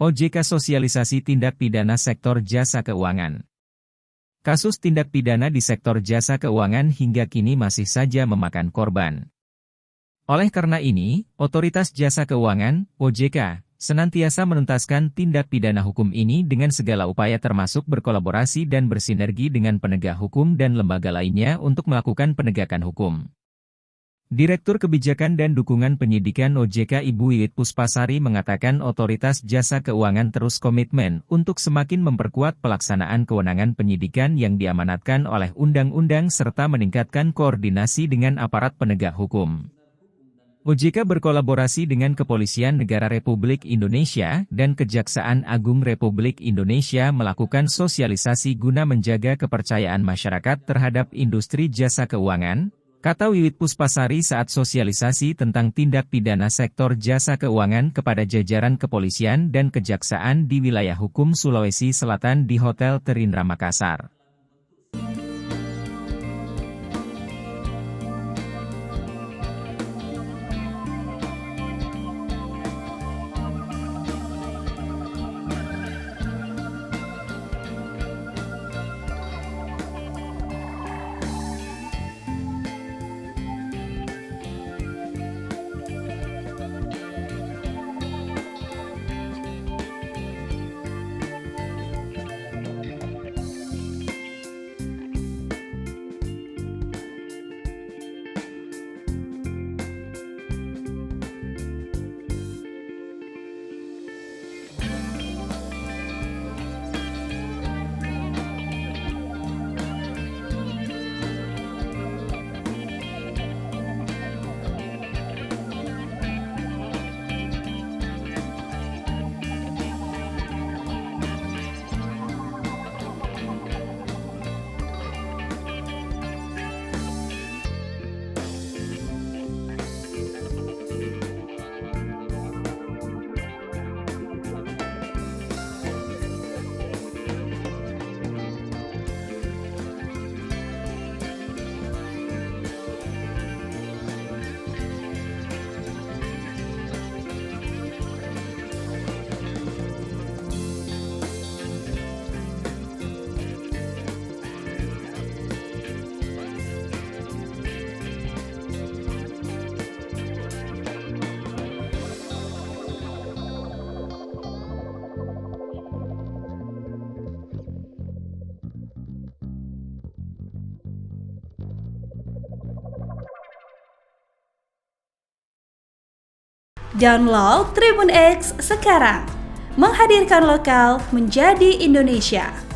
OJK sosialisasi tindak pidana sektor jasa keuangan. Kasus tindak pidana di sektor jasa keuangan hingga kini masih saja memakan korban. Oleh karena ini, Otoritas Jasa Keuangan, OJK, senantiasa menuntaskan tindak pidana hukum ini dengan segala upaya termasuk berkolaborasi dan bersinergi dengan penegak hukum dan lembaga lainnya untuk melakukan penegakan hukum. Direktur Kebijakan dan Dukungan Penyidikan OJK Ibu Wiwit Puspasari mengatakan Otoritas Jasa Keuangan terus komitmen untuk semakin memperkuat pelaksanaan kewenangan penyidikan yang diamanatkan oleh undang-undang serta meningkatkan koordinasi dengan aparat penegak hukum. OJK berkolaborasi dengan Kepolisian Negara Republik Indonesia dan Kejaksaan Agung Republik Indonesia melakukan sosialisasi guna menjaga kepercayaan masyarakat terhadap industri jasa keuangan, kata Wiwit Puspasari saat sosialisasi tentang tindak pidana sektor jasa keuangan kepada jajaran kepolisian dan kejaksaan di wilayah hukum Sulawesi Selatan di Hotel Terindra Makassar. Download Tribun X sekarang, menghadirkan lokal menjadi Indonesia.